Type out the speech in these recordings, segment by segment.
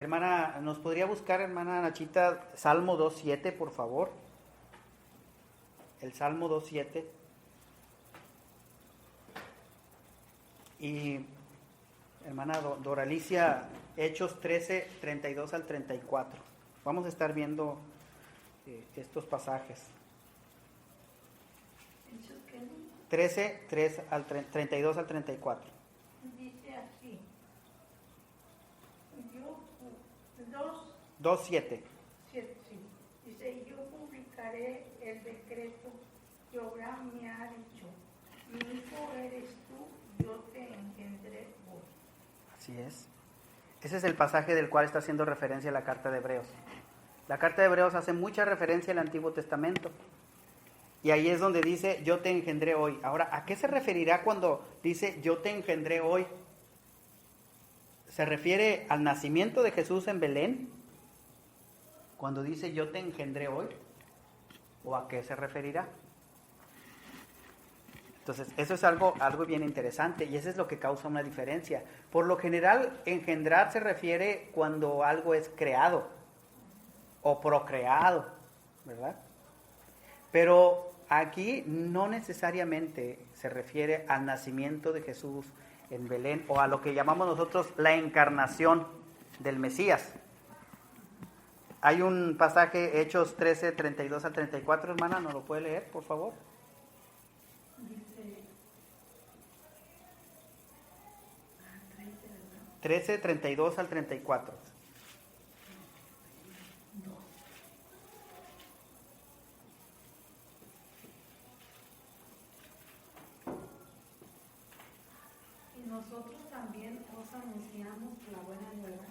Hermana, ¿nos podría buscar, hermana Nachita, Salmo 2.7, por favor? El Salmo 2.7. Y, hermana Doralicia, Hechos 13:32 al 34. Vamos a estar viendo estos pasajes. ¿Hechos qué? 13:3 al 32 al 34. Dice así. Yo, 2.7. sí. Dice, yo publicaré el decreto que Abraham me ha dicho. Mi hijo eres tú, yo te engendré hoy. Así es. Ese es el pasaje del cual está haciendo referencia la carta de Hebreos. La carta de Hebreos hace mucha referencia al Antiguo Testamento. Y ahí es donde dice, yo te engendré hoy. Ahora, ¿a qué se referirá cuando dice, yo te engendré hoy? ¿Se refiere al nacimiento de Jesús en Belén? Cuando dice, yo te engendré hoy. ¿O a qué se referirá? Entonces, eso es algo bien interesante y eso es lo que causa una diferencia. Por lo general, engendrar se refiere cuando algo es creado o procreado, ¿verdad? Pero aquí no necesariamente se refiere al nacimiento de Jesús en Belén o a lo que llamamos nosotros la encarnación del Mesías. Hay un pasaje, Hechos 13:32 al 34, hermana, ¿nos lo puede leer, por favor? Dice, 13:32 al 34. y nosotros también os anunciamos la buena nueva,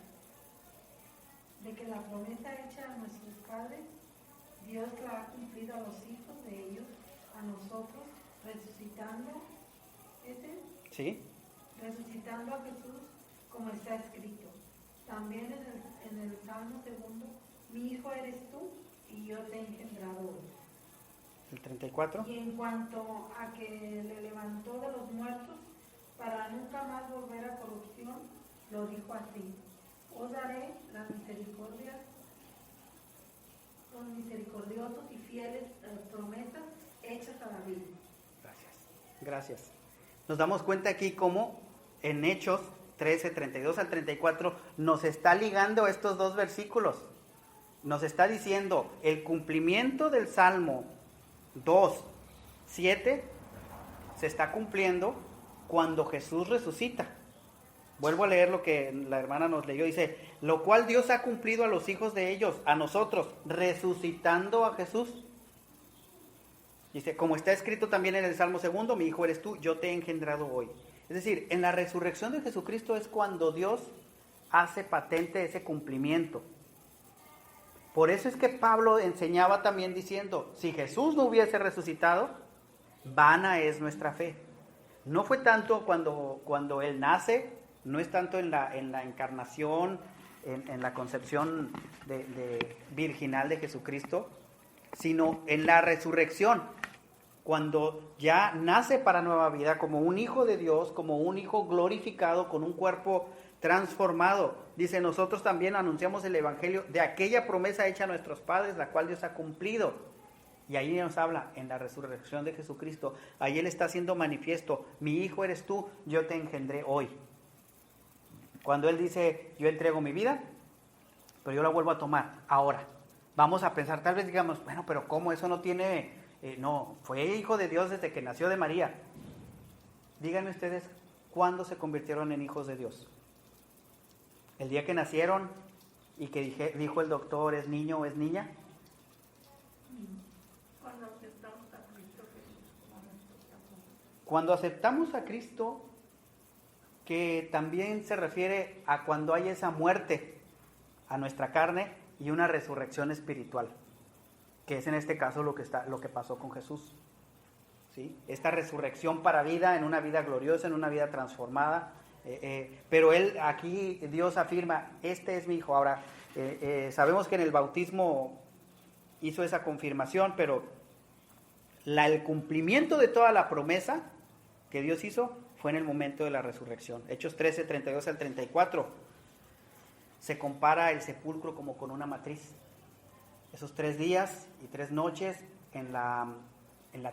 de que la promesa hecha a nuestros padres, Dios la ha cumplido a los hijos de ellos, a nosotros, resucitando, ¿Sí? resucitando a Jesús, como está escrito. También en el Salmo 2, mi hijo eres tú y yo te he engendrado hoy. El 34. Y en cuanto a que le levantó de los muertos, para nunca más volver a corrupción, lo dijo así: os daré las misericordias, los misericordiosos y fieles promesas hechas a David. Gracias. Nos damos cuenta aquí cómo en Hechos 13:32 al 34 nos está ligando estos dos versículos. Nos está diciendo el cumplimiento del Salmo 2:7 se está cumpliendo cuando Jesús resucita. Vuelvo a leer lo que la hermana nos leyó. Dice, lo cual Dios ha cumplido a los hijos de ellos, a nosotros, resucitando a Jesús. Dice, como está escrito también en el Salmo 2, mi hijo eres tú, yo te he engendrado hoy. Es decir, en la resurrección de Jesucristo es cuando Dios hace patente ese cumplimiento. Por eso es que Pablo enseñaba también diciendo, si Jesús no hubiese resucitado, vana es nuestra fe. No fue tanto cuando Él nace, no es tanto en la encarnación, en la concepción virginal de Jesucristo, sino en la resurrección, cuando ya nace para nueva vida como un hijo de Dios, como un hijo glorificado, con un cuerpo transformado. Dice, nosotros también anunciamos el evangelio de aquella promesa hecha a nuestros padres, la cual Dios ha cumplido. Y ahí nos habla en la resurrección de Jesucristo. Ahí Él está haciendo manifiesto, mi hijo eres tú, yo te engendré hoy. Cuando Él dice, yo entrego mi vida, pero yo la vuelvo a tomar ahora. Vamos a pensar, tal vez digamos, bueno, pero ¿cómo? Eso no tiene, no, fue hijo de Dios desde que nació de María. Díganme ustedes, ¿cuándo se convirtieron en hijos de Dios? ¿El día que nacieron y que dijo el doctor, es niño o es niña? Cuando aceptamos a Cristo, que también se refiere a cuando hay esa muerte a nuestra carne y una resurrección espiritual, que es en este caso lo que pasó con Jesús. ¿Sí? Esta resurrección para vida, en una vida gloriosa, en una vida transformada. Pero Él, aquí Dios afirma, este es mi hijo. Ahora, sabemos que en el bautismo hizo esa confirmación, pero el cumplimiento de toda la promesa que Dios hizo fue en el momento de la resurrección. Hechos 13:32 al 34. se compara el sepulcro como con una matriz. Esos 3 días y 3 noches en la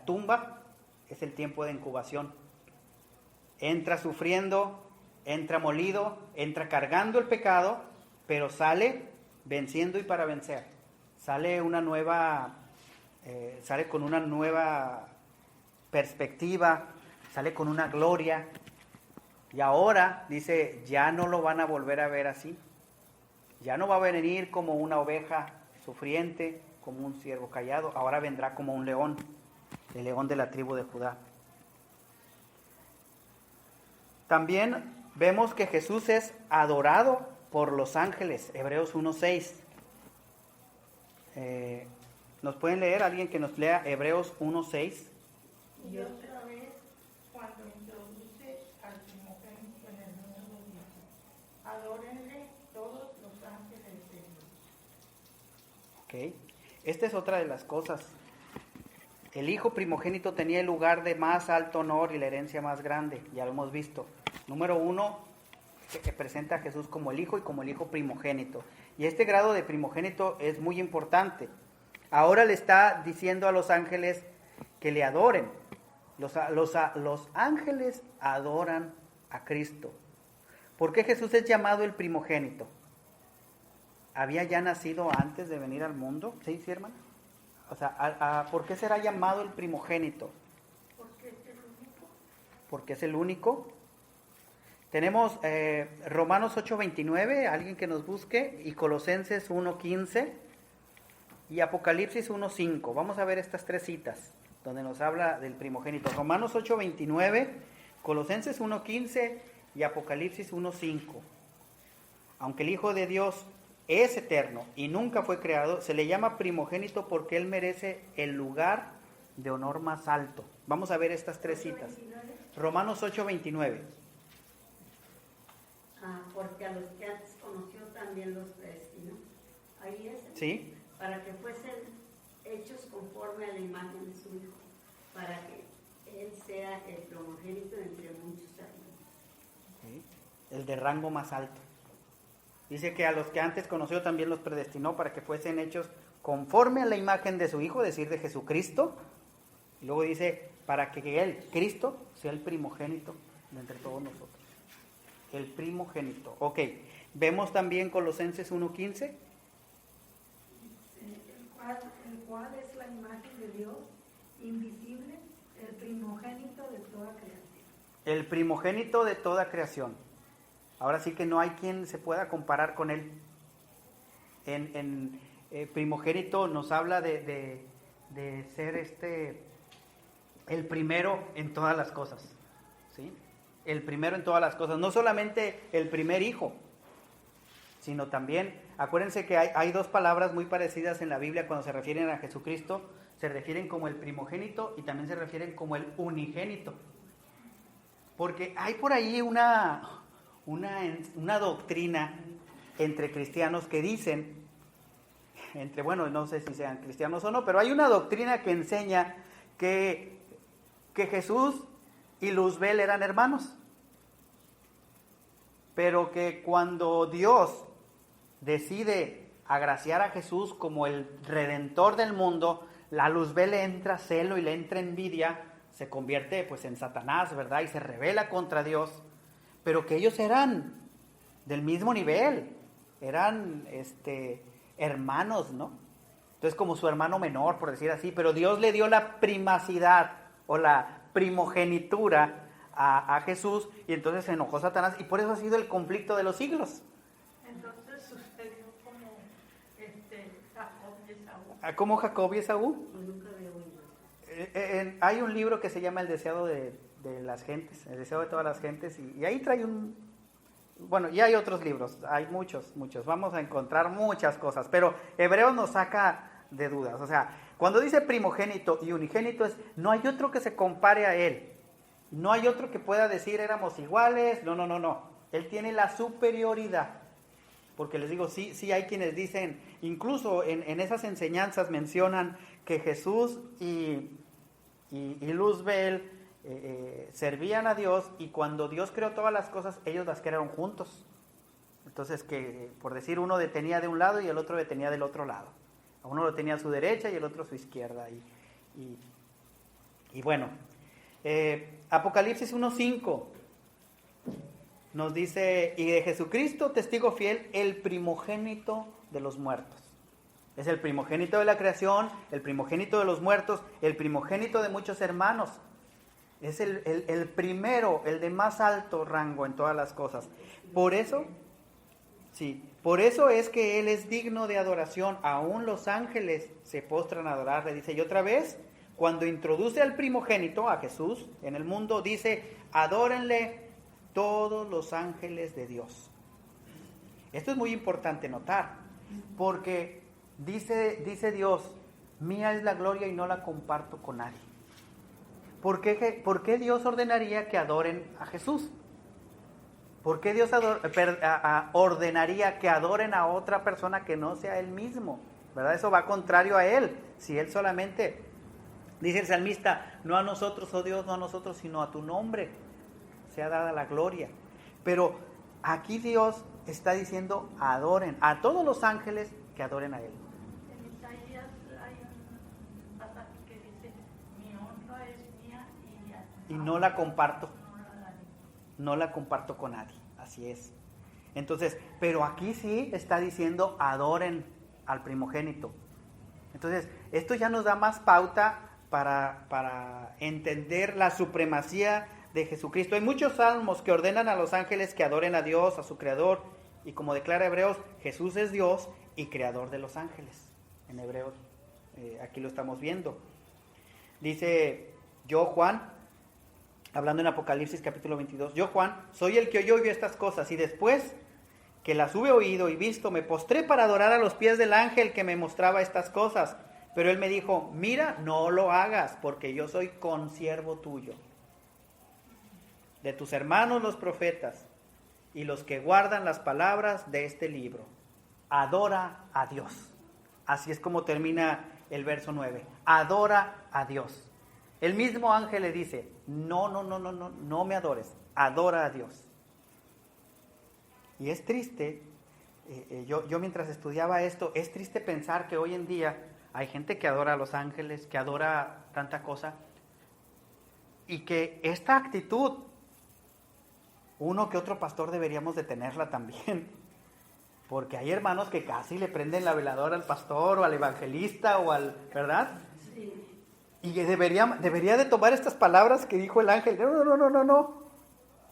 tumba es el tiempo de incubación. Entra sufriendo, entra molido, entra cargando el pecado, pero sale venciendo y para vencer. Sale con una nueva perspectiva, sale con una gloria. Y ahora, dice, ya no lo van a volver a ver así. Ya no va a venir como una oveja sufriente, como un ciervo callado. Ahora vendrá como un león, el león de la tribu de Judá. También vemos que Jesús es adorado por los ángeles, Hebreos 1:6. ¿Nos pueden leer? Alguien que nos lea Hebreos 1:6. Y otra vez, cuando introduce al primogénito en el mundo, dice: adórenle todos los ángeles de Dios. Ok. Esta es otra de las cosas. El hijo primogénito tenía el lugar de más alto honor y la herencia más grande, ya lo hemos visto. Número 1, que presenta a Jesús como el hijo y como el hijo primogénito. Y este grado de primogénito es muy importante. Ahora le está diciendo a los ángeles que le adoren. Los ángeles adoran a Cristo. ¿Por qué Jesús es llamado el primogénito? ¿Había ya nacido antes de venir al mundo? ¿Sí, hermano? O sea, ¿por qué será llamado el primogénito? Porque es el único. Porque es el único. Tenemos Romanos 8:29, alguien que nos busque, y Colosenses 1:15 y Apocalipsis 1:5. Vamos a ver estas 3 citas donde nos habla del primogénito. Romanos 8:29, Colosenses 1:15 y Apocalipsis 1:5. Aunque el Hijo de Dios es eterno y nunca fue creado, se le llama primogénito porque Él merece el lugar de honor más alto. Vamos a ver estas 3 citas. Romanos 8:29. Porque a los que antes conoció también los predestinó. Ahí es. ¿Sí? Para que fuesen hechos conforme a la imagen de su Hijo, para que Él sea el primogénito entre muchos hermanos. ¿Sí? El de rango más alto. Dice que a los que antes conoció también los predestinó para que fuesen hechos conforme a la imagen de su Hijo, es decir, de Jesucristo. Y luego dice, para que Él, Cristo, sea el primogénito de entre todos nosotros. El primogénito. Ok. Vemos también Colosenses 1:15. El cual es la imagen de Dios, invisible, el primogénito de toda creación. El primogénito de toda creación. Ahora sí que no hay quien se pueda comparar con Él. Primogénito nos habla de ser el primero en todas las cosas. ¿Sí? El primero en todas las cosas. No solamente el primer hijo, sino también, acuérdense que hay 2 palabras muy parecidas en la Biblia cuando se refieren a Jesucristo. Se refieren como el primogénito y también se refieren como el unigénito. Porque hay por ahí una doctrina entre cristianos que dicen, bueno, no sé si sean cristianos o no, pero hay una doctrina que enseña que Jesús y Luzbel eran hermanos, pero que cuando Dios decide agraciar a Jesús como el redentor del mundo, la Luzbel le entra celo y le entra envidia, se convierte pues en Satanás, ¿verdad? Y se rebela contra Dios, pero que ellos eran del mismo nivel, eran hermanos, ¿no? Entonces como su hermano menor, por decir así, pero Dios le dio la primacidad o la primogenitura a Jesús, y entonces se enojó Satanás, y por eso ha sido el conflicto de los siglos. Entonces sucedió como Jacob y Esaú. ¿Cómo Jacob y Esaú? Nunca había oído. Hay un libro que se llama El deseado de las gentes, El deseo de todas las gentes, y ahí trae bueno, y hay otros libros, hay muchos, vamos a encontrar muchas cosas, pero Hebreos nos saca de dudas. O sea, cuando dice primogénito y unigénito no hay otro que se compare a Él, no hay otro que pueda decir éramos iguales, no, Él tiene la superioridad, porque les digo, sí hay quienes dicen, incluso en esas enseñanzas mencionan que Jesús y Luzbel servían a Dios, y cuando Dios creó todas las cosas, ellos las crearon juntos. Entonces, que por decir, uno detenía de un lado y el otro detenía del otro lado. A uno lo tenía a su derecha y el otro a su izquierda. Y bueno, Apocalipsis 1:5 nos dice, y de Jesucristo, testigo fiel, el primogénito de los muertos. Es el primogénito de la creación, el primogénito de los muertos, el primogénito de muchos hermanos. Es el primero, el de más alto rango en todas las cosas. Por eso es que Él es digno de adoración. Aún los ángeles se postran a adorarle. Dice, y otra vez, cuando introduce al primogénito, a Jesús, en el mundo, dice, adórenle todos los ángeles de Dios. Esto es muy importante notar, porque dice Dios, mía es la gloria y no la comparto con nadie. ¿Por qué Dios ordenaría que adoren a Jesús? ¿Por qué Dios ordenaría que adoren a otra persona que no sea Él mismo? ¿Verdad? Eso va contrario a Él. Si Él solamente, dice el salmista, no a nosotros, oh Dios, no a nosotros, sino a tu nombre sea dada la gloria. Pero aquí Dios está diciendo, adoren a todos los ángeles, que adoren a Él. En Isaías hay un pasaje que dice, mi honra es mía y no la comparto. No la comparto con nadie. Así es. Entonces, pero aquí sí está diciendo, adoren al primogénito. Entonces, esto ya nos da más pauta para entender la supremacía de Jesucristo. Hay muchos salmos que ordenan a los ángeles que adoren a Dios, a su Creador, y como declara Hebreos, Jesús es Dios y Creador de los ángeles. En Hebreos, aquí lo estamos viendo. Dice, yo Juan, hablando en Apocalipsis capítulo 22, yo Juan, soy el que oyó y vio estas cosas, y después que las hube oído y visto, me postré para adorar a los pies del ángel que me mostraba estas cosas. Pero él me dijo, mira, no lo hagas, porque yo soy consiervo tuyo, de tus hermanos los profetas, y los que guardan las palabras de este libro. Adora a Dios. Así es como termina el verso 9. Adora a Dios. El mismo ángel le dice, no me adores, adora a Dios. Y es triste, yo mientras estudiaba esto, es triste pensar que hoy en día hay gente que adora a los ángeles, que adora tanta cosa, y que esta actitud, uno que otro pastor deberíamos de tenerla también, porque hay hermanos que casi le prenden la veladora al pastor o al evangelista o al, ¿verdad? Sí. Y que debería de tomar estas palabras que dijo el ángel. No.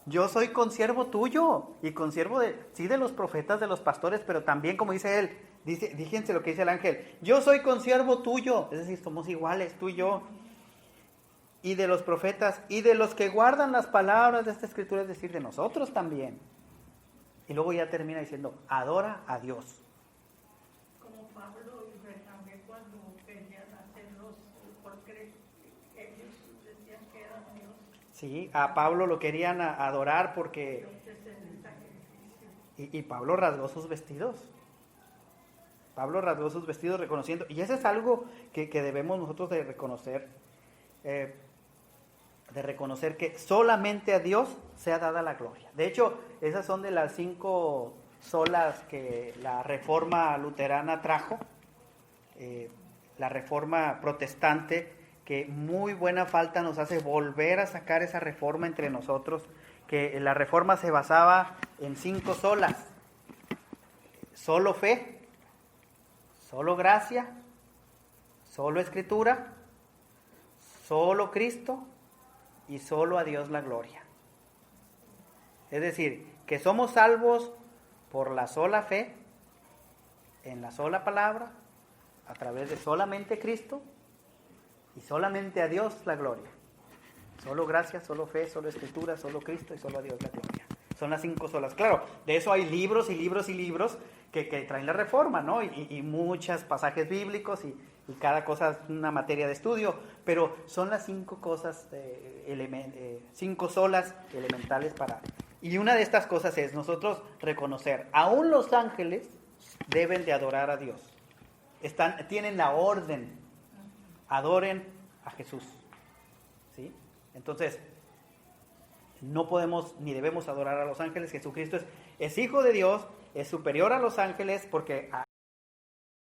Yo soy consiervo tuyo y consiervo de los profetas, de los pastores, pero también, como dice él, fíjense lo que dice el ángel, yo soy consiervo tuyo, es decir, somos iguales, tú y yo, y de los profetas, y de los que guardan las palabras de esta escritura, es decir, de nosotros también. Y luego ya termina diciendo, adora a Dios. como Pablo y Bernabé cuando querían hacerlos, porque ellos decían que eran Dios. Sí, a Pablo lo querían adorar porque... Y Pablo rasgó sus vestidos. Pablo rasgó sus vestidos reconociendo. Y eso es algo que debemos nosotros de reconocer. De reconocer que solamente a Dios sea dada la gloria. De hecho, esas son de las 5 solas que la Reforma luterana trajo. La Reforma protestante, que muy buena falta nos hace volver a sacar esa reforma entre nosotros, que la reforma se basaba en 5 solas: solo fe, solo gracia, solo escritura, solo Cristo y solo a Dios la gloria. Es decir, que somos salvos por la sola fe, en la sola palabra, a través de solamente Cristo, y solamente a Dios la gloria. Solo gracia, solo fe, solo escritura, solo Cristo y solo a Dios la gloria. Son las 5 solas. Claro, de eso hay libros y libros y libros que traen la reforma, ¿no? Y muchos pasajes bíblicos y cada cosa es una materia de estudio, pero son las 5 cosas, 5 solas elementales para... Y una de estas cosas es nosotros reconocer, aún los ángeles deben de adorar a Dios. Tienen la orden, adoren a Jesús, ¿sí? Entonces, no podemos ni debemos adorar a los ángeles. Jesucristo es hijo de Dios es superior a los ángeles porque